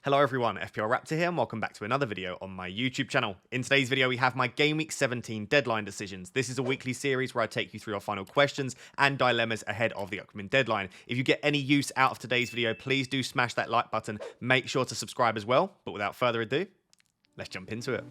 Hello everyone, FPL Raptor here and welcome back to another video on my YouTube channel. In today's video we have my Game Week 17 deadline decisions. This is a weekly series where I take you through our final questions and dilemmas ahead of the upcoming deadline. If you get any use out of today's video, please do smash that like button. Make sure to subscribe as well. But without further ado, let's jump into it.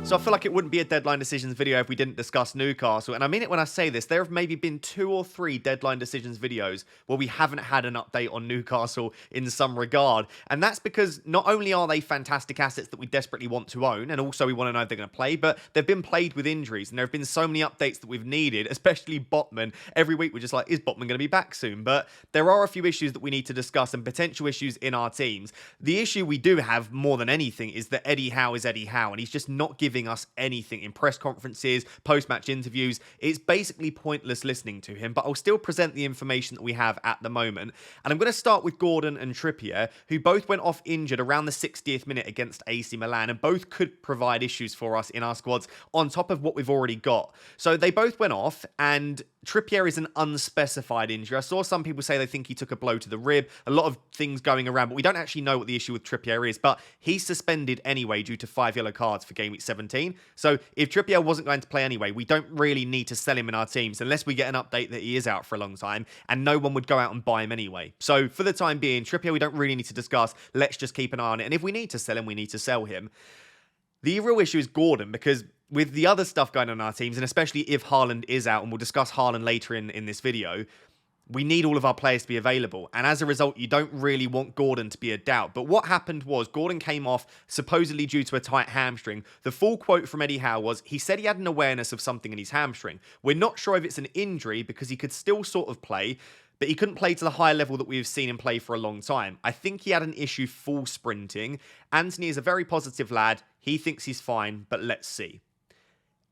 So I feel like it wouldn't be a deadline decisions video if we didn't discuss Newcastle. And I mean it when I say this, there have maybe been 2 or 3 deadline decisions videos where we haven't had an update on Newcastle in some regard. And that's because not only are they fantastic assets that we desperately want to own, and also we want to know if they're going to play, but they've been plagued with injuries. And there have been so many updates that we've needed, especially Botman. Every week we're just like, is Botman going to be back soon? But there are a few issues that we need to discuss and potential issues in our teams. The issue we do have more than anything is that Eddie Howe is Eddie Howe, and he's just not giving us anything in press conferences, post-match interviews. It's basically pointless listening to him, but I'll still present the information that we have at the moment. And I'm going to start with Gordon and Trippier, who both went off injured around the 60th minute against AC Milan, and both could provide issues for us in our squads on top of what we've already got. So they both went off, and Trippier is an unspecified injury. I saw some people say they think he took a blow to the rib. A lot of things going around, but we don't actually know what the issue with Trippier is. But he's suspended anyway due to 5 yellow cards for Game Week 17. So if Trippier wasn't going to play anyway, we don't really need to sell him in our teams unless we get an update that he is out for a long time, and no one would go out and buy him anyway. So for the time being, Trippier we don't really need to discuss. Let's just keep an eye on it. And if we need to sell him, we need to sell him. The real issue is Gordon, because with the other stuff going on in our teams, and especially if Haaland is out, and we'll discuss Haaland later in this video, we need all of our players to be available. And as a result, you don't really want Gordon to be a doubt. But what happened was Gordon came off supposedly due to a tight hamstring. The full quote from Eddie Howe was, he said he had an awareness of something in his hamstring. We're not sure if it's an injury because he could still sort of play, but he couldn't play to the high level that we've seen him play for a long time. I think he had an issue full sprinting. Anthony is a very positive lad. He thinks he's fine, but let's see.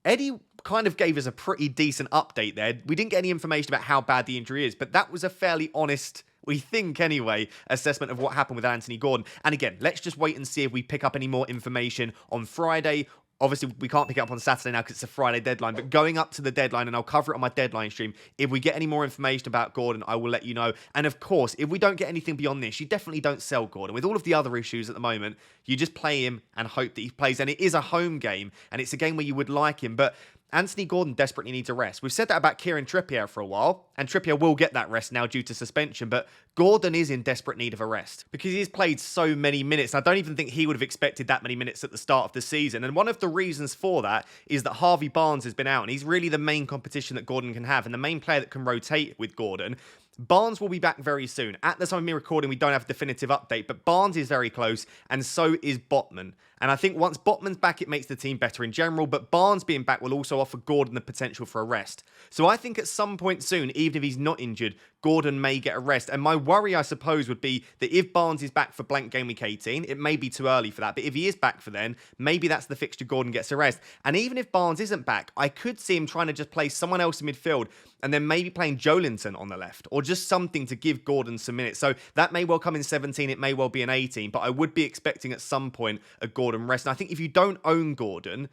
Eddie kind of gave us a pretty decent update there. We didn't get any information about how bad the injury is, but that was a fairly honest, we think anyway, assessment of what happened with Anthony Gordon. And again, let's just wait and see if we pick up any more information on Friday. Obviously, we can't pick it up on Saturday now because it's a Friday deadline, but going up to the deadline, and I'll cover it on my deadline stream, if we get any more information about Gordon, I will let you know. And of course, if we don't get anything beyond this, you definitely don't sell Gordon. With all of the other issues at the moment, you just play him and hope that he plays. And it is a home game, and it's a game where you would like him, but Anthony Gordon desperately needs a rest. We've said that about Kieran Trippier for a while, and Trippier will get that rest now due to suspension, but Gordon is in desperate need of a rest because he's played so many minutes. I don't even think he would have expected that many minutes at the start of the season, and one of the reasons for that is that Harvey Barnes has been out, and he's really the main competition that Gordon can have, and the main player that can rotate with Gordon. Barnes will be back very soon. At the time of me recording, we don't have a definitive update, but Barnes is very close, and so is Botman. And I think once Botman's back, it makes the team better in general, but Barnes being back will also offer Gordon the potential for a rest. So I think at some point soon, even if he's not injured, Gordon may get a rest. And my worry, I suppose, would be that if Barnes is back for blank Game Week 18, it may be too early for that. But if he is back for then, maybe that's the fixture Gordon gets a rest. And even if Barnes isn't back, I could see him trying to just play someone else in midfield and then maybe playing Joelinton on the left or just something to give Gordon some minutes. So that may well come in 17, it may well be in 18, but I would be expecting at some point a Gordon rest. And I think if you don't own Gordon,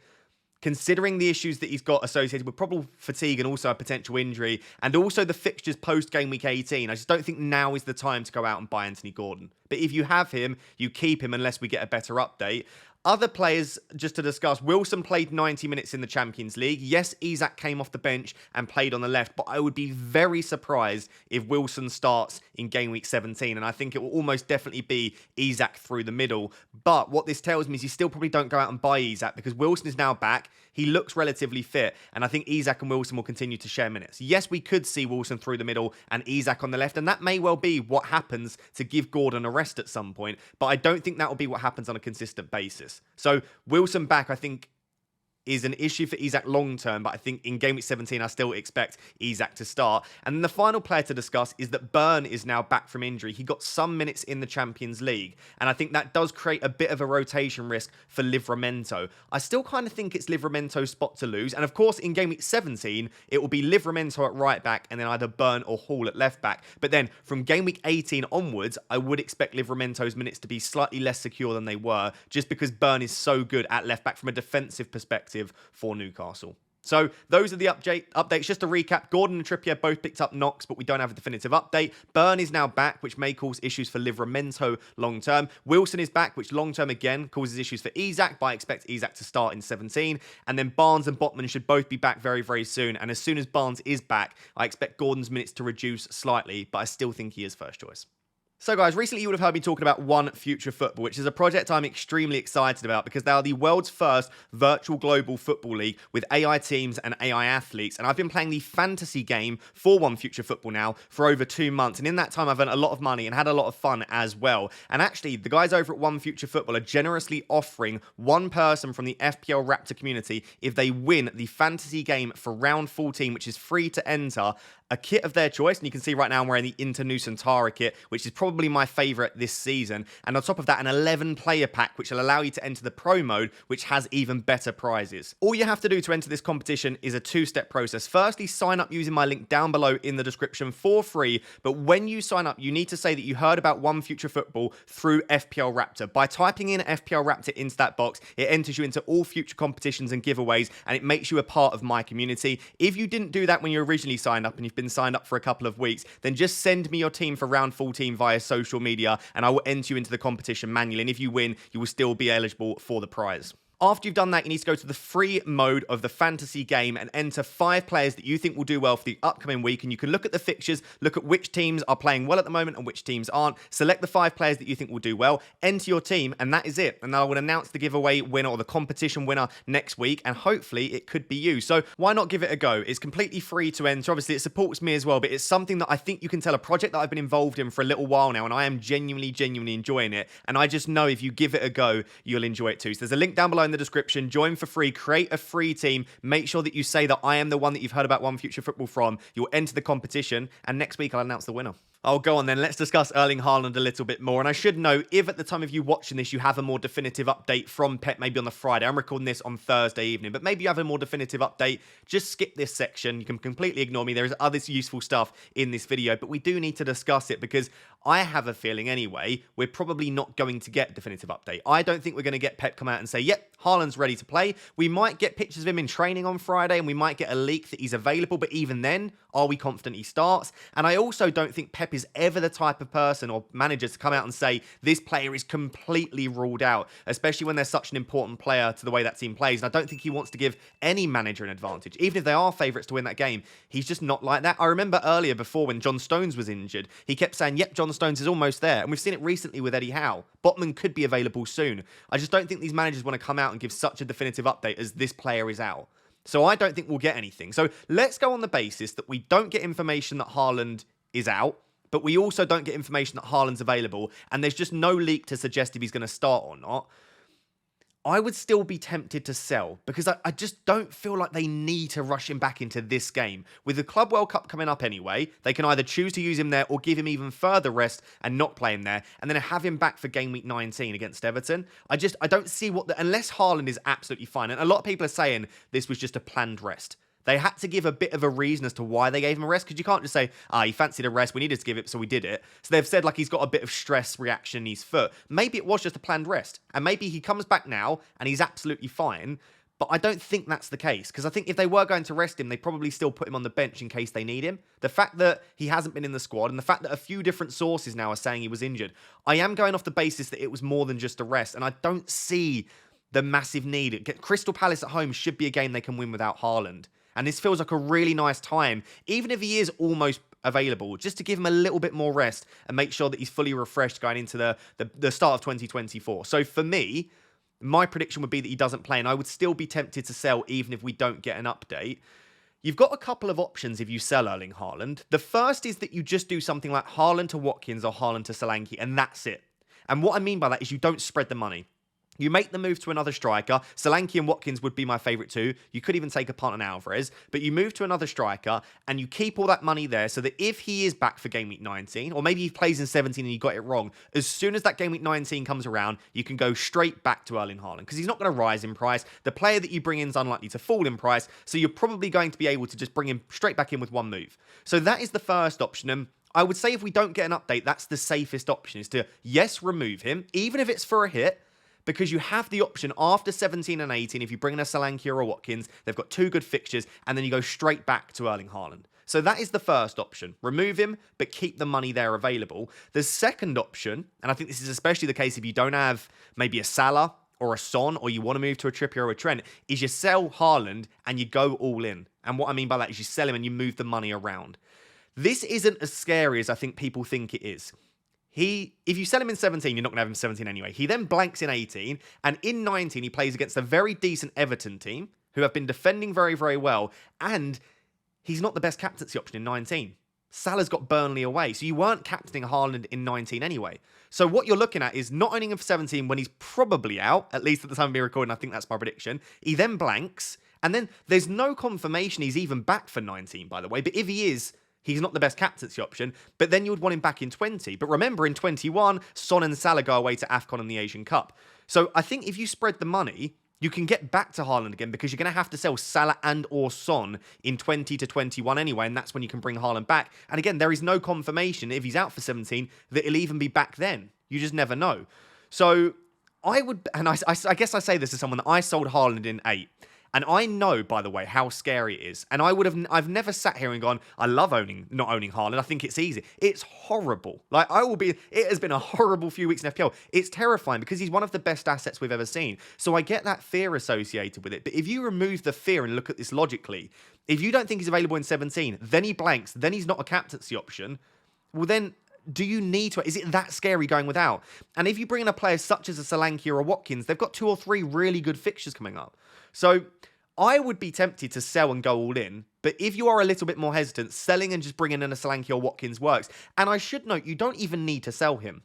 considering the issues that he's got associated with probable fatigue and also a potential injury, and also the fixtures post-Game Week 18, I just don't think now is the time to go out and buy Anthony Gordon. But if you have him, you keep him unless we get a better update. Other players, just to discuss, Wilson played 90 minutes in the Champions League. Yes, Isak came off the bench and played on the left, but I would be very surprised if Wilson starts in Game Week 17, and I think it will almost definitely be Isak through the middle. But what this tells me is you still probably don't go out and buy Isak because Wilson is now back. He looks relatively fit, and I think Isak and Wilson will continue to share minutes. Yes, we could see Wilson through the middle and Isak on the left, and that may well be what happens to give Gordon a rest at some point, but I don't think that will be what happens on a consistent basis. So Wilson back, I think, is an issue for Isak long term, but I think in Game Week 17, I still expect Isak to start. And then the final player to discuss is that Burn is now back from injury. He got some minutes in the Champions League, and I think that does create a bit of a rotation risk for Livramento. I still kind of think it's Livramento's spot to lose, and of course, in Game Week 17, it will be Livramento at right back, and then either Burn or Hall at left back. But then, from Game Week 18 onwards, I would expect Livramento's minutes to be slightly less secure than they were, just because Burn is so good at left back from a defensive perspective for Newcastle. So those are the updates. Just to recap, Gordon and Trippier both picked up knocks, but we don't have a definitive update. Burn is now back, which may cause issues for Livramento long-term. Wilson is back, which long-term again causes issues for Isak, but I expect Isak to start in 17. And then Barnes and Botman should both be back very, very soon. And as soon as Barnes is back, I expect Gordon's minutes to reduce slightly, but I still think he is first choice. So guys, recently you would have heard me talking about One Future Football, which is a project I'm extremely excited about because they are the world's first virtual global football league with AI teams and AI athletes. And I've been playing the fantasy game for One Future Football now for over 2 months. And in that time, I've earned a lot of money and had a lot of fun as well. And actually, the guys over at One Future Football are generously offering one person from the FPL Raptor community if they win the fantasy game for round 14, which is free to enter, a kit of their choice. And you can see right now I'm wearing the Inter Nusantara kit, which is probably my favorite this season. And on top of that, an 11 player pack, which will allow you to enter the pro mode, which has even better prizes. All you have to do to enter this competition is a 2-step process. Firstly, sign up using my link down below in the description for free. But when you sign up, you need to say that you heard about One Future Football through FPL Raptor. By typing in FPL Raptor into that box, it enters you into all future competitions and giveaways, and it makes you a part of my community. If you didn't do that when you originally signed up and you've been signed up for a couple of weeks, then just send me your team for round 14 via social media and I will enter you into the competition manually. And if you win, you will still be eligible for the prize. After you've done that, you need to go to the free mode of the fantasy game and enter 5 players that you think will do well for the upcoming week. And you can look at the fixtures, look at which teams are playing well at the moment and which teams aren't. Select the 5 players that you think will do well, enter your team, and that is it. And I will announce the giveaway winner or the competition winner next week, and hopefully it could be you. So why not give it a go? It's completely free to enter. Obviously, it supports me as well, but it's something that I think you can tell, a project that I've been involved in for a little while now, and I am genuinely enjoying it. And I just know if you give it a go, you'll enjoy it too. So there's a link down below in the description. Join for free, create a free team, make sure that you say that I am the one that you've heard about One Future Football from. You'll enter the competition, and next week I'll announce the winner. Oh, go on then. Let's discuss Erling Haaland a little bit more. And I should know, if at the time of you watching this, you have a more definitive update from Pep, maybe on the Friday. I'm recording this on Thursday evening, but maybe you have a more definitive update. Just skip this section. You can completely ignore me. There is other useful stuff in this video, but we do need to discuss it because I have a feeling anyway, we're probably not going to get a definitive update. I don't think we're going to get Pep come out and say, yep, Haaland's ready to play. We might get pictures of him in training on Friday and we might get a leak that he's available, but even then, are we confident he starts? And I also don't think Pep is ever the type of person or manager to come out and say this player is completely ruled out, especially when they're such an important player to the way that team plays. And I don't think he wants to give any manager an advantage, even if they are favourites to win that game. He's just not like that. I remember earlier before when John Stones was injured, he kept saying, yep, John Stones is almost there. And we've seen it recently with Eddie Howe. Botman could be available soon. I just don't think these managers want to come out and give such a definitive update as this player is out. So I don't think we'll get anything. So let's go on the basis that we don't get information that Haaland is out, but we also don't get information that Haaland's available, and there's just no leak to suggest if he's going to start or not. I would still be tempted to sell because I just don't feel like they need to rush him back into this game. With the Club World Cup coming up anyway, they can either choose to use him there or give him even further rest and not play him there, and then have him back for game week 19 against Everton. I don't see unless Haaland is absolutely fine. And a lot of people are saying this was just a planned rest. They had to give a bit of a reason as to why they gave him a rest, because you can't just say, he fancied a rest, we needed to give it, so we did it. So they've said, like, he's got a bit of stress reaction in his foot. Maybe it was just a planned rest, and maybe he comes back now, and he's absolutely fine, but I don't think that's the case, because I think if they were going to rest him, they probably still put him on the bench in case they need him. The fact that he hasn't been in the squad, and the fact that a few different sources now are saying he was injured, I am going off the basis that it was more than just a rest, and I don't see the massive need. Crystal Palace at home should be a game they can win without Haaland. And this feels like a really nice time, even if he is almost available, just to give him a little bit more rest and make sure that he's fully refreshed going into the start of 2024. So for me, my prediction would be that he doesn't play, and I would still be tempted to sell even if we don't get an update. You've got a couple of options if you sell Erling Haaland. The first is that you just do something like Haaland to Watkins or Haaland to Solanke, and that's it. And what I mean by that is you don't spread the money. You make the move to another striker. Solanke and Watkins would be my favourite too. You could even take a punt on Alvarez. But you move to another striker and you keep all that money there so that if he is back for game week 19, or maybe he plays in 17 and you got it wrong, as soon as that game week 19 comes around, you can go straight back to Erling Haaland because he's not going to rise in price. The player that you bring in is unlikely to fall in price. So you're probably going to be able to just bring him straight back in with one move. So that is the first option. And I would say if we don't get an update, that's the safest option, is to, yes, remove him, even if it's for a hit, because you have the option after 17 and 18, if you bring in a Solanke or a Watkins, they've got 2 good fixtures, and then you go straight back to Erling Haaland. So that is the first option. Remove him, but keep the money there available. The second option, and I think this is especially the case if you don't have maybe a Salah or a Son, or you want to move to a Trippier or a Trent, is you sell Haaland and you go all in. And what I mean by that is you sell him and you move the money around. This isn't as scary as I think people think it is. If you sell him in 17, you're not going to have him 17 anyway. He then blanks in 18, and in 19, he plays against a very decent Everton team, who have been defending very, very well, and he's not the best captaincy option in 19. Salah's got Burnley away, so you weren't captaining Haaland in 19 anyway. So what you're looking at is not owning him for 17 when he's probably out, at least at the time of me recording, I think that's my prediction. He then blanks, and then there's no confirmation he's even back for 19, by the way, but if he is, he's not the best captaincy option, but then you would want him back in 20. But remember, in 21, Son and Salah go away to AFCON and the Asian Cup. So I think if you spread the money, you can get back to Haaland again, because you're going to have to sell Salah and or Son in 20 to 21 anyway, and that's when you can bring Haaland back. And again, there is no confirmation, if he's out for 17, that he'll even be back then. You just never know. So I would, and I guess I say this to someone that I sold Haaland in 8. And I know, by the way, how scary it is. And I've never sat here and gone, I love not owning Haaland. I think it's easy. It's horrible. It has been a horrible few weeks in FPL. It's terrifying because he's one of the best assets we've ever seen. So I get that fear associated with it. But if you remove the fear and look at this logically, if you don't think he's available in 17, then he blanks, then he's not a captaincy option, well then, do you need to? Is it that scary going without? And if you bring in a player such as a Solanke or a Watkins, they've got 2 or 3 really good fixtures coming up. So I would be tempted to sell and go all in, but if you are a little bit more hesitant, selling and just bringing in a Solanke or Watkins works. And I should note, you don't even need to sell him.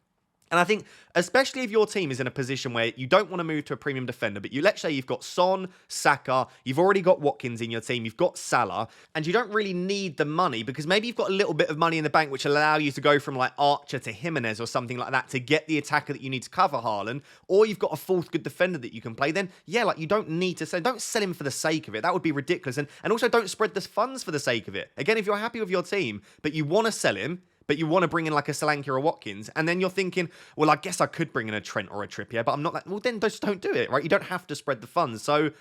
And I think, especially if your team is in a position where you don't want to move to a premium defender, but let's say you've got Son, Saka, you've already got Watkins in your team, you've got Salah, and you don't really need the money because maybe you've got a little bit of money in the bank which will allow you to go from like Archer to Jimenez or something like that to get the attacker that you need to cover Haaland, or you've got a 4th good defender that you can play, then yeah, like you don't need to sell. Don't sell him for the sake of it. That would be ridiculous. And also don't spread the funds for the sake of it. Again, if you're happy with your team, but you want to sell him, but you want to bring in like a Solanke or a Watkins, and then you're thinking, well, I guess I could bring in a Trent or a Trippier, but I'm not that. Well, then just don't do it, right? You don't have to spread the funds. So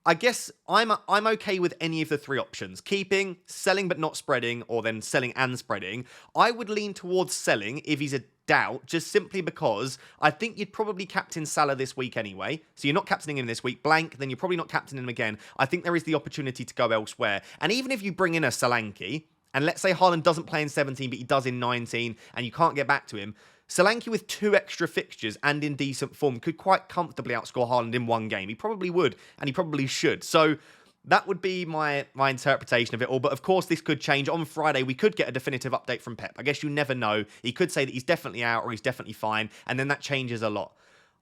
I guess I'm okay with any of the 3 options. Keeping, selling but not spreading, or then selling and spreading. I would lean towards selling if he's a doubt, just simply because I think you'd probably captain Salah this week anyway. So you're not captaining him this week, blank, then you're probably not captaining him again. I think there is the opportunity to go elsewhere. And even if you bring in a Solanke, and let's say Haaland doesn't play in 17, but he does in 19, and you can't get back to him, Solanke with 2 extra fixtures and in decent form could quite comfortably outscore Haaland in 1 game. He probably would, and he probably should. So that would be my interpretation of it all. But of course, this could change. On Friday, we could get a definitive update from Pep. I guess you never know. He could say that he's definitely out or he's definitely fine, and then that changes a lot.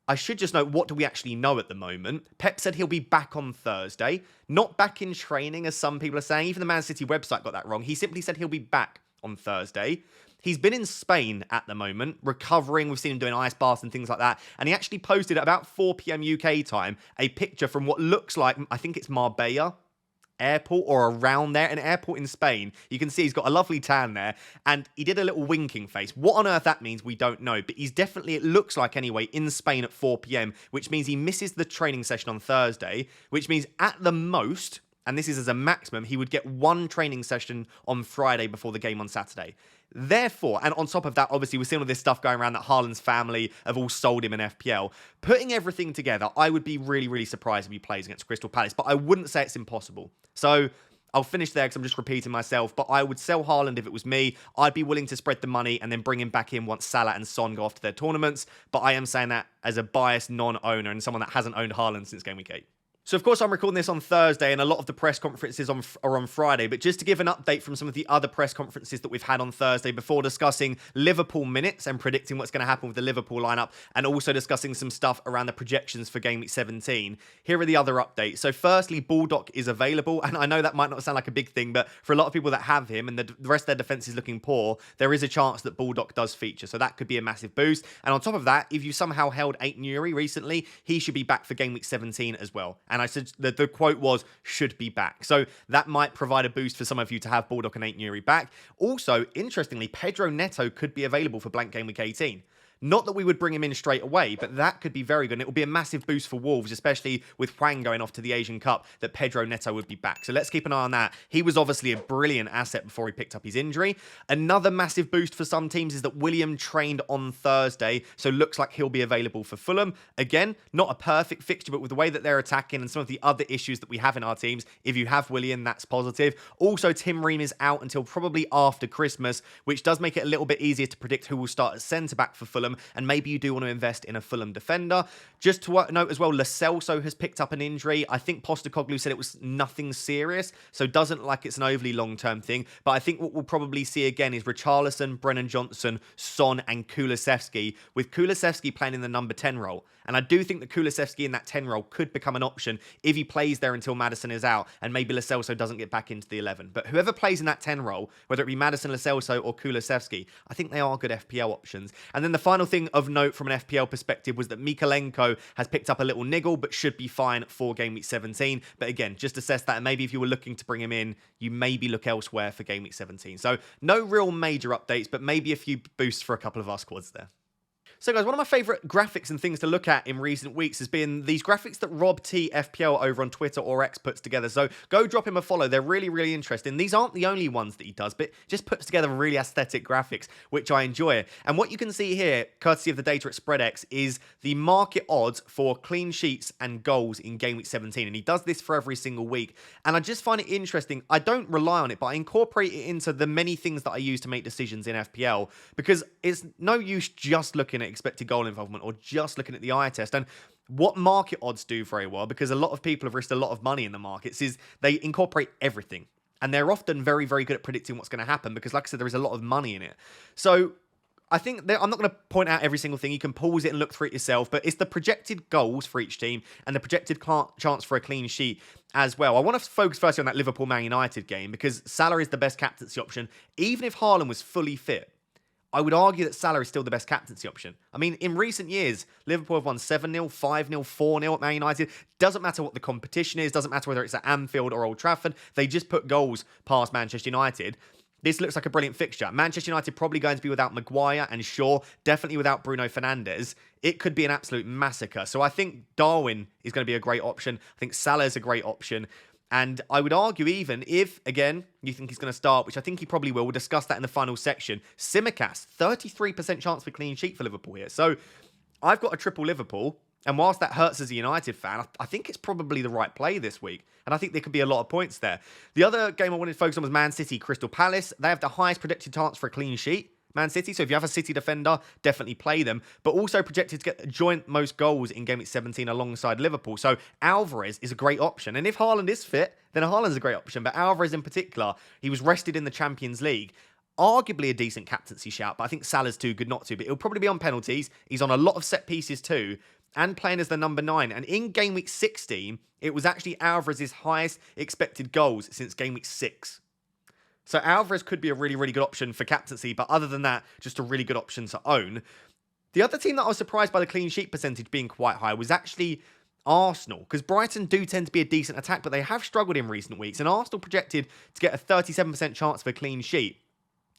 I should just note, what do we actually know at the moment? Pep said he'll be back on Thursday. Not back in training, as some people are saying. Even the Man City website got that wrong. He simply said he'll be back on Thursday. He's been in Spain at the moment, recovering. We've seen him doing ice baths and things like that. And he actually posted at about 4 p.m. UK time a picture from what looks like, I think it's Marbella airport or around there, an airport in Spain. You can see he's got a lovely tan there, and he did a little winking face. What on earth that means, we don't know, but he's definitely, it looks like anyway, in Spain at 4 p.m, which means he misses the training session on Thursday, which means at the most, and this is as a maximum, he would get 1 training session on Friday before the game on Saturday. Therefore, and on top of that, obviously, we're seeing all this stuff going around that Haaland's family have all sold him in FPL. Putting everything together, I would be really, really surprised if he plays against Crystal Palace, but I wouldn't say it's impossible. So I'll finish there because I'm just repeating myself, but I would sell Haaland if it was me. I'd be willing to spread the money and then bring him back in once Salah and Son go off to their tournaments, but I am saying that as a biased non-owner and someone that hasn't owned Haaland since Game Week 8. So, of course, I'm recording this on Thursday, and a lot of the press conferences are on Friday. But just to give an update from some of the other press conferences that we've had on Thursday before discussing Liverpool minutes and predicting what's going to happen with the Liverpool lineup, and also discussing some stuff around the projections for Game Week 17, here are the other updates. So, firstly, Baldock is available, and I know that might not sound like a big thing, but for a lot of people that have him and the rest of their defence is looking poor, there is a chance that Baldock does feature. So, that could be a massive boost. And on top of that, if you somehow held 8 Nuri recently, he should be back for Game Week 17 as well. And I said that the quote was, should be back. So that might provide a boost for some of you to have Baldock and 8 Nuri back. Also, interestingly, Pedro Neto could be available for blank Game Week 18. Not that we would bring him in straight away, but that could be very good. And it will be a massive boost for Wolves, especially with Hwang going off to the Asian Cup, that Pedro Neto would be back. So let's keep an eye on that. He was obviously a brilliant asset before he picked up his injury. Another massive boost for some teams is that William trained on Thursday, so looks like he'll be available for Fulham. Again, not a perfect fixture, but with the way that they're attacking and some of the other issues that we have in our teams, if you have William, that's positive. Also, Tim Ream is out until probably after Christmas, which does make it a little bit easier to predict who will start at centre-back for Fulham, and maybe you do want to invest in a Fulham defender. Just to note as well, Lo Celso has picked up an injury. I think Postecoglou said it was nothing serious, so doesn't like it's an overly long-term thing, but I think what we'll probably see again is Richarlison, Brennan Johnson, Son, and Kulusevski, with Kulusevski playing in the number 10 role. And I do think that Kulusevski in that 10 role could become an option if he plays there until Maddison is out and maybe Lo Celso doesn't get back into the 11. But whoever plays in that 10 role, whether it be Maddison, Lo Celso, or Kulusevski, I think they are good FPL options. And then the final thing of note from an FPL perspective was that Mikalenko has picked up a little niggle, but should be fine for Game Week 17. But again, just assess that, and maybe if you were looking to bring him in, you maybe look elsewhere for Game Week 17. So no real major updates, but maybe a few boosts for a couple of our squads there. So guys, one of my favourite graphics and things to look at in recent weeks has been these graphics that Rob T FPL over on Twitter or X puts together. So go drop him a follow. They're really, really interesting. These aren't the only ones that he does, but just puts together really aesthetic graphics, which I enjoy. And what you can see here, courtesy of the data at SpreadX, is the market odds for clean sheets and goals in Game Week 17. And he does this for every single week. And I just find it interesting. I don't rely on it, but I incorporate it into the many things that I use to make decisions in FPL, because it's no use just looking at expected goal involvement or just looking at the eye test. And what market odds do very well, because a lot of people have risked a lot of money in the markets, is they incorporate everything. And they're often very, very good at predicting what's going to happen because, like I said, there is a lot of money in it. So I think I'm not going to point out every single thing. You can pause it and look through it yourself, but it's the projected goals for each team and the projected chance for a clean sheet as well. I want to focus firstly on that Liverpool-Man United game because Salah is the best captaincy option. Even if Haaland was fully fit, I would argue that Salah is still the best captaincy option. I mean, in recent years, Liverpool have won 7-0, 5-0, 4-0 at Man United. Doesn't matter what the competition is. Doesn't matter whether it's at Anfield or Old Trafford. They just put goals past Manchester United. This looks like a brilliant fixture. Manchester United probably going to be without Maguire and Shaw, definitely without Bruno Fernandes. It could be an absolute massacre. So I think Darwin is going to be a great option. I think Salah is a great option. And I would argue even if, again, you think he's going to start, which I think he probably will, we'll discuss that in the final section. Tsimikas, 33% chance for clean sheet for Liverpool here. So I've got a triple Liverpool. And whilst that hurts as a United fan, I think it's probably the right play this week. And I think there could be a lot of points there. The other game I wanted to focus on was Man City, Crystal Palace. They have the highest predicted chance for a clean sheet, Man City. So if you have a City defender, definitely play them. But also projected to get the joint most goals in Game Week 17 alongside Liverpool. So Alvarez is a great option. And if Haaland is fit, then Haaland's a great option. But Alvarez in particular, he was rested in the Champions League. Arguably a decent captaincy shout, but I think Salah's too good not to. But he'll probably be on penalties. He's on a lot of set pieces too, and playing as the number 9. And in Game Week 16, it was actually Alvarez's highest expected goals since Game Week 6. So Alvarez could be a really, really good option for captaincy, but other than that, just a really good option to own. The other team that I was surprised by the clean sheet percentage being quite high was actually Arsenal, because Brighton do tend to be a decent attack, but they have struggled in recent weeks, and Arsenal projected to get a 37% chance for a clean sheet.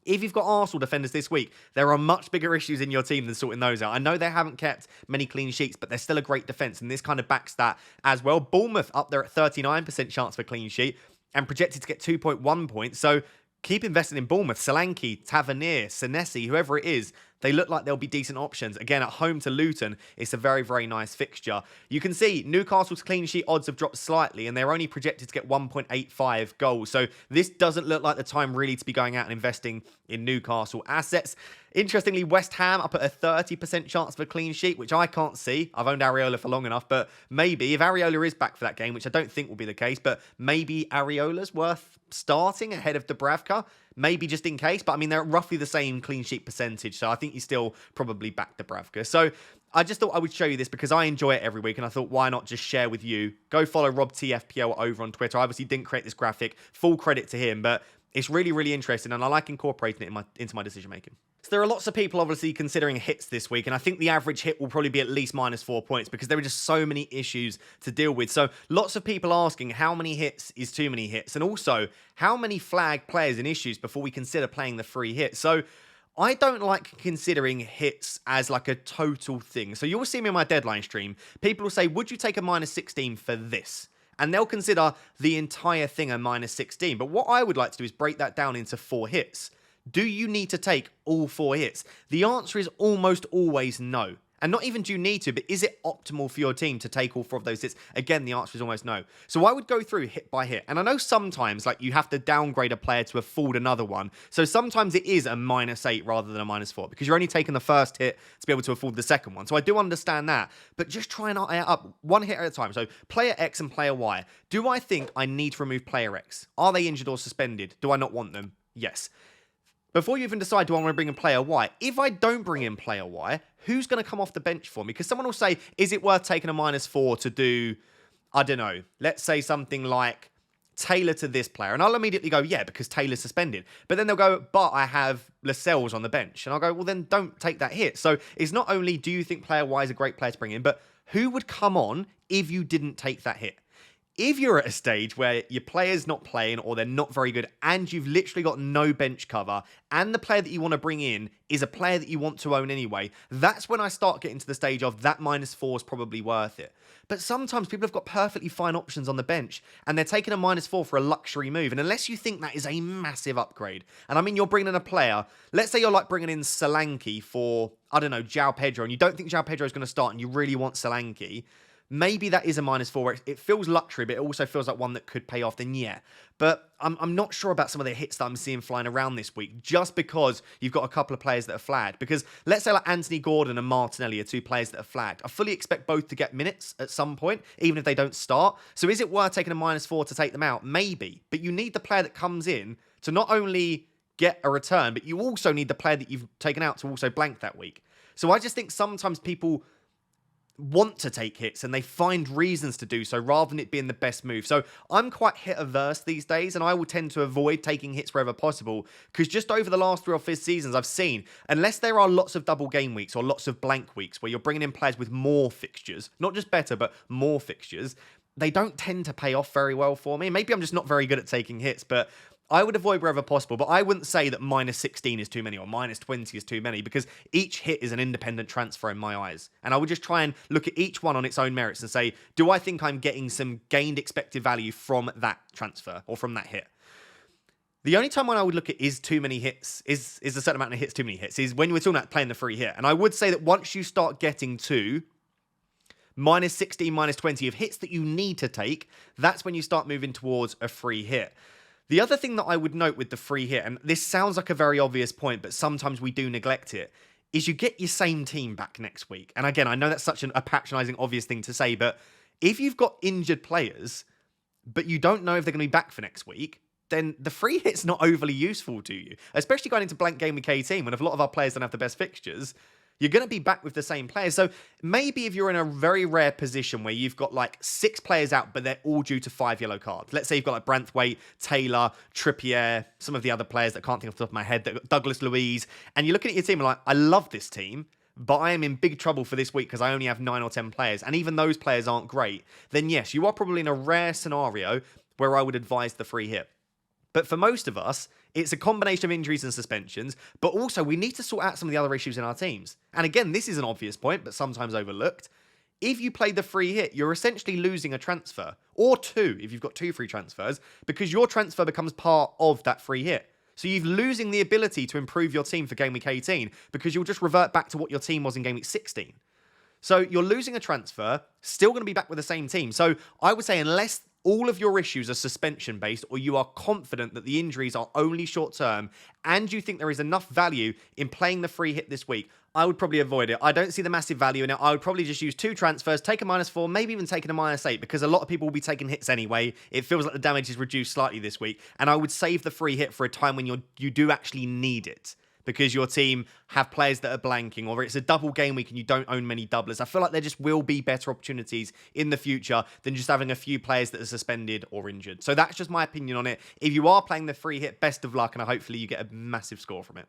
If you've got Arsenal defenders this week, there are much bigger issues in your team than sorting those out. I know they haven't kept many clean sheets, but they're still a great defence, and this kind of backs that as well. Bournemouth up there at 39% chance for a clean sheet and projected to get 2.1 points. So keep investing in Bournemouth. Solanke, Tavernier, Senesi, whoever it is, they look like they'll be decent options. Again, at home to Luton, it's a very, very nice fixture. You can see Newcastle's clean sheet odds have dropped slightly, and they're only projected to get 1.85 goals. So this doesn't look like the time really to be going out and investing in Newcastle assets. Interestingly, West Ham up at a 30% chance for a clean sheet, which I can't see. I've owned Areola for long enough, but maybe if Areola is back for that game, which I don't think will be the case, but maybe Areola's worth starting ahead of Dubravka. Maybe just in case, but I mean, they're roughly the same clean sheet percentage, so I think you still probably back Dubravka. So I just thought I would show you this because I enjoy it every week, and I thought, why not just share with you? Go follow Rob TFPL over on Twitter. I obviously didn't create this graphic. Full credit to him, but it's really, really interesting, and I like incorporating it into my decision-making. So there are lots of people obviously considering hits this week, and I think the average hit will probably be at least -4 points because there are just so many issues to deal with. So lots of people asking how many hits is too many hits, and also how many flag players and issues before we consider playing the free hit. So I don't like considering hits as like a total thing. So you'll see me in my deadline stream. People will say, would you take a -16 for this? And they'll consider the entire thing a -16. But what I would like to do is break that down into 4 hits. Do you need to take all 4 hits? The answer is almost always no. And not even do you need to, but is it optimal for your team to take all 4 of those hits? Again, the answer is almost no. So I would go through hit by hit. And I know sometimes like you have to downgrade a player to afford another one. So sometimes it is a -8 rather than a -4 because you're only taking the first hit to be able to afford the second one. So I do understand that, but just try and eye it up one hit at a time. So player X and player Y. Do I think I need to remove player X? Are they injured or suspended? Do I not want them? Yes. Before you even decide, do I want to bring in player Y? If I don't bring in player Y, who's going to come off the bench for me? Because someone will say, is it worth taking a -4 to do, I don't know, let's say something like Taylor to this player? And I'll immediately go, yeah, because Taylor's suspended. But then they'll go, but I have Lascelles on the bench. And I'll go, well, then don't take that hit. So it's not only do you think player Y is a great player to bring in, but who would come on if you didn't take that hit? If you're at a stage where your player's not playing or they're not very good and you've literally got no bench cover and the player that you want to bring in is a player that you want to own anyway, that's when I start getting to the stage of that -4 is probably worth it. But sometimes people have got perfectly fine options on the bench and they're taking a -4 for a luxury move. And unless you think that is a massive upgrade, and I mean, you're bringing in a player, let's say you're like bringing in Solanke for, I don't know, João Pedro, and you don't think João Pedro is going to start and you really want Solanke, maybe that is a -4 where it feels luxury, but it also feels like one that could pay off, then yeah. But I'm not sure about some of the hits that I'm seeing flying around this week, just because you've got a couple of players that are flagged. Because let's say like Anthony Gordon and Martinelli are 2 players that are flagged. I fully expect both to get minutes at some point, even if they don't start. So is it worth taking a -4 to take them out? Maybe. But you need the player that comes in to not only get a return, but you also need the player that you've taken out to also blank that week. So I just think sometimes people want to take hits and they find reasons to do so rather than it being the best move. So I'm quite hit averse these days and I will tend to avoid taking hits wherever possible because just over the last 3 or 4 seasons I've seen, unless there are lots of double game weeks or lots of blank weeks where you're bringing in players with more fixtures, not just better but more fixtures, they don't tend to pay off very well for me. Maybe I'm just not very good at taking hits, but I would avoid wherever possible, but I wouldn't say that -16 is too many or -20 is too many because each hit is an independent transfer in my eyes. And I would just try and look at each one on its own merits and say, do I think I'm getting some gained expected value from that transfer or from that hit? The only time when I would look at is too many hits, is a certain amount of hits too many hits, is when we're talking about playing the free hit. And I would say that once you start getting to -16, -20 of hits that you need to take, that's when you start moving towards a free hit. The other thing that I would note with the free hit, and this sounds like a very obvious point, but sometimes we do neglect it, is you get your same team back next week. And again, I know that's such a patronising, obvious thing to say, but if you've got injured players, but you don't know if they're going to be back for next week, then the free hit's not overly useful to you, especially going into blank game week 18 when if a lot of our players don't have the best fixtures. You're going to be back with the same players. So maybe if you're in a very rare position where you've got like 6 players out, but they're all due to 5 yellow cards. Let's say you've got like Branthwaite, Taylor, Trippier, some of the other players that I can't think off the top of my head, Douglas Luiz, and you're looking at your team and like, I love this team, but I am in big trouble for this week because I only have 9 or 10 players, and even those players aren't great, then yes, you are probably in a rare scenario where I would advise the free hit. But for most of us, it's a combination of injuries and suspensions, but also we need to sort out some of the other issues in our teams. And again, this is an obvious point, but sometimes overlooked. If you play the free hit, you're essentially losing a transfer, or 2 if you've got 2 free transfers, because your transfer becomes part of that free hit. So you're losing the ability to improve your team for game week 18 because you'll just revert back to what your team was in game week 16. So you're losing a transfer, still going to be back with the same team. So I would say unless all of your issues are suspension based or you are confident that the injuries are only short term and you think there is enough value in playing the free hit this week, I would probably avoid it. I don't see the massive value in it. I would probably just use 2 transfers, take a -4, maybe even taking a -8 because a lot of people will be taking hits anyway. It feels like the damage is reduced slightly this week, and I would save the free hit for a time when you do actually need it, because your team have players that are blanking, or it's a double game week and you don't own many doublers. I feel like there just will be better opportunities in the future than just having a few players that are suspended or injured. So that's just my opinion on it. If you are playing the free hit, best of luck, and hopefully you get a massive score from it.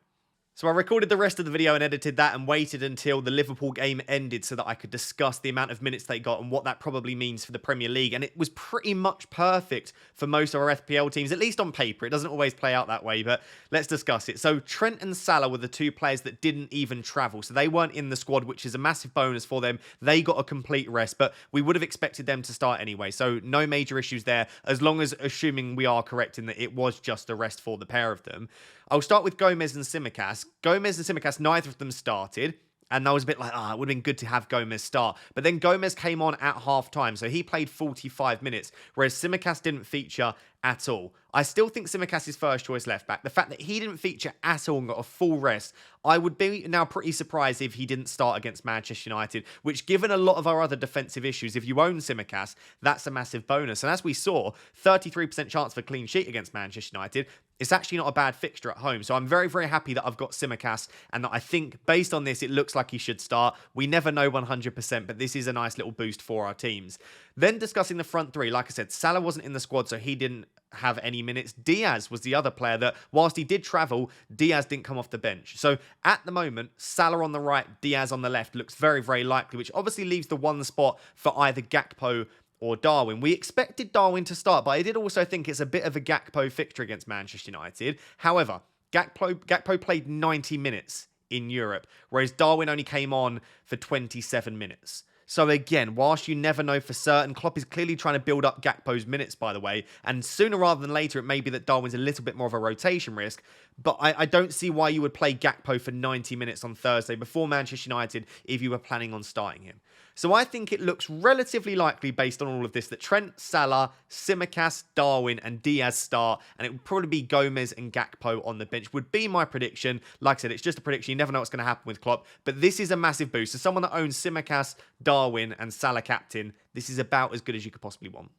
So I recorded the rest of the video and edited that and waited until the Liverpool game ended so that I could discuss the amount of minutes they got and what that probably means for the Premier League. And it was pretty much perfect for most of our FPL teams, at least on paper. It doesn't always play out that way, but let's discuss it. So Trent and Salah were the two players that didn't even travel. So they weren't in the squad, which is a massive bonus for them. They got a complete rest, but we would have expected them to start anyway. So no major issues there, as long as assuming we are correct in that it was just a rest for the pair of them. I'll start with Gomez and Tsimikas. Gomez and Tsimikas, neither of them started. And I was a bit like, it would have been good to have Gomez start. But then Gomez came on at half-time, so he played 45 minutes, whereas Tsimikas didn't feature at all. I still think Tsimikas is first choice left back. The fact that he didn't feature at all and got a full rest, I would be now pretty surprised if he didn't start against Manchester United, which, given a lot of our other defensive issues, if you own Tsimikas, that's a massive bonus. And as we saw, 33% chance for clean sheet against Manchester United. It's actually not a bad fixture at home. So I'm very, very happy that I've got Tsimikas and that I think, based on this, it looks like he should start. We never know 100%, but this is a nice little boost for our teams. Then discussing the front three, like I said, Salah wasn't in the squad, so he didn't have any minutes. Diaz was the other player that, whilst he did travel, Diaz didn't come off the bench. So at the moment, Salah on the right, Diaz on the left looks very, very likely, which obviously leaves the one spot for either Gakpo or Darwin. We expected Darwin to start, but I did also think it's a bit of a Gakpo fixture against Manchester United. However, Gakpo played 90 minutes in Europe, whereas Darwin only came on for 27 minutes. So again, whilst you never know for certain, Klopp is clearly trying to build up Gakpo's minutes, by the way, and sooner rather than later, it may be that Darwin's a little bit more of a rotation risk, but I don't see why you would play Gakpo for 90 minutes on Thursday before Manchester United if you were planning on starting him. So I think it looks relatively likely, based on all of this, that Trent, Salah, Tsimikas, Darwin and Diaz start, and it would probably be Gomez and Gakpo on the bench, would be my prediction. Like I said, it's just a prediction. You never know what's going to happen with Klopp, but this is a massive boost. So someone that owns Tsimikas, Darwin and Salah captain, this is about as good as you could possibly want.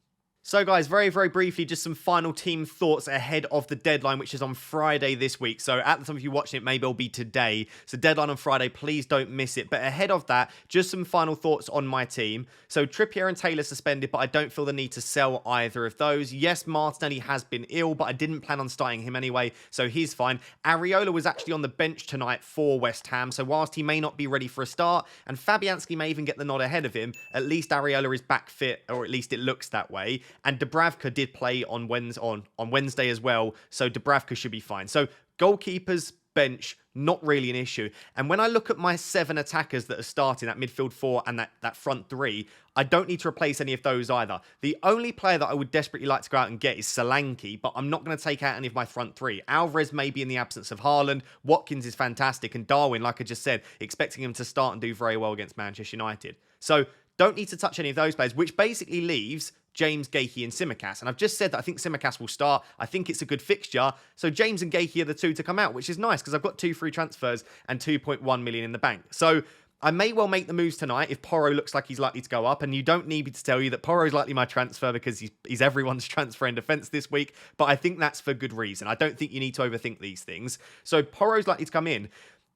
So guys, very, very briefly, just some final team thoughts ahead of the deadline, which is on Friday this week. So at the time of you watching it, maybe it'll be today. So deadline on Friday, please don't miss it. But ahead of that, just some final thoughts on my team. So Trippier and Taylor suspended, but I don't feel the need to sell either of those. Yes, Martinelli has been ill, but I didn't plan on starting him anyway, so he's fine. Areola was actually on the bench tonight for West Ham, so whilst he may not be ready for a start, and Fabianski may even get the nod ahead of him, at least Areola is back fit, or at least it looks that way. And Dubravka did play on Wednesday as well, so Dubravka should be fine. So goalkeepers, bench, not really an issue. And when I look at my 7 attackers that are starting, that midfield 4 and that front 3, I don't need to replace any of those either. The only player that I would desperately like to go out and get is Solanke, but I'm not going to take out any of my front 3. Alvarez may be in the absence of Haaland, Watkins is fantastic, and Darwin, like I just said, expecting him to start and do very well against Manchester United. So don't need to touch any of those players, which basically leaves James, Gaethje and Tsimikas. And I've just said that I think Tsimikas will start. I think it's a good fixture. So James and Gaethje are the two to come out, which is nice because I've got 2 free transfers and 2.1 million in the bank. So I may well make the moves tonight if Porro looks like he's likely to go up. And you don't need me to tell you that Porro is likely my transfer because he's everyone's transfer in defence this week. But I think that's for good reason. I don't think you need to overthink these things. So Porro's likely to come in.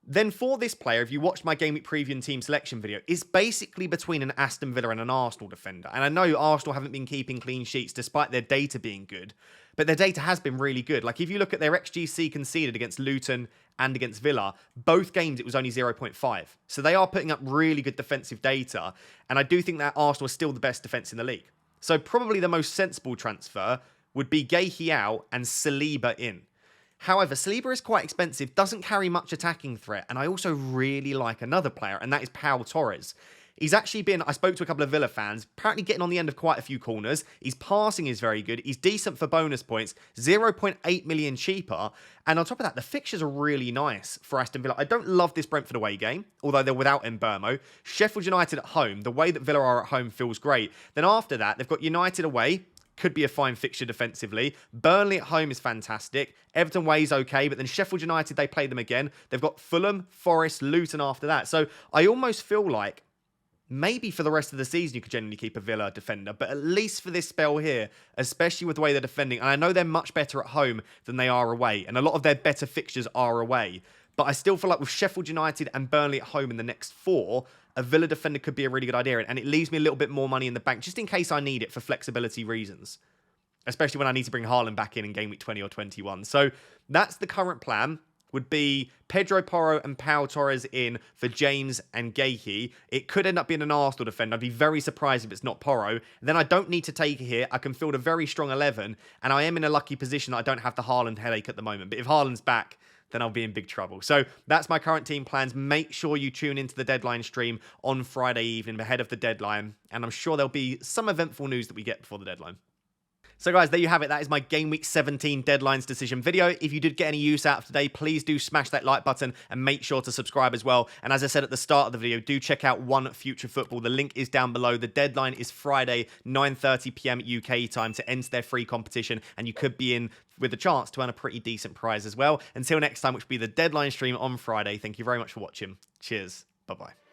Then for this player, if you watched my Game Week preview and team selection video, it's basically between an Aston Villa and an Arsenal defender. And I know Arsenal haven't been keeping clean sheets despite their data being good, but their data has been really good. Like if you look at their XGC conceded against Luton and against Villa, both games it was only 0.5. So they are putting up really good defensive data. And I do think that Arsenal is still the best defence in the league. So probably the most sensible transfer would be Gaethje out and Saliba in. However, Saliba is quite expensive, doesn't carry much attacking threat, and I also really like another player, and that is Pau Torres. He's actually been, I spoke to a couple of Villa fans, apparently getting on the end of quite a few corners. His passing is very good. He's decent for bonus points, 0.8 million cheaper. And on top of that, the fixtures are really nice for Aston Villa. I don't love this Brentford away game, although they're without Mbeumo. Sheffield United at home, the way that Villa are at home feels great. Then after that, they've got United away. Could be a fine fixture defensively. Burnley at home is fantastic. Everton away is okay, but then Sheffield United, they play them again. They've got Fulham, Forest, Luton after that. So I almost feel like maybe for the rest of the season you could generally keep a Villa defender, but at least for this spell here, especially with the way they're defending, and I know they're much better at home than they are away, and a lot of their better fixtures are away, but I still feel like with Sheffield United and Burnley at home in the next 4, a Villa defender could be a really good idea, and it leaves me a little bit more money in the bank, just in case I need it for flexibility reasons. Especially when I need to bring Haaland back in Game Week 20 or 21. So that's the current plan. would be Pedro Porro and Pau Torres in for James and Gakey. It could end up being an Arsenal defender. I'd be very surprised if it's not Porro. Then I don't need to take it here. I can field a very strong 11, and I am in a lucky position that I don't have the Haaland headache at the moment. But if Haaland's back, then I'll be in big trouble. So that's my current team plans. Make sure you tune into the deadline stream on Friday evening ahead of the deadline, and I'm sure there'll be some eventful news that we get before the deadline. So guys, there you have it. That is my Game Week 17 deadlines decision video. If you did get any use out of today, please do smash that like button and make sure to subscribe as well. And as I said at the start of the video, do check out One Future Football. The link is down below. The deadline is Friday, 9:30 p.m. UK time to enter their free competition, and you could be in with a chance to earn a pretty decent prize as well. Until next time, which will be the deadline stream on Friday. Thank you very much for watching. Cheers. Bye-bye.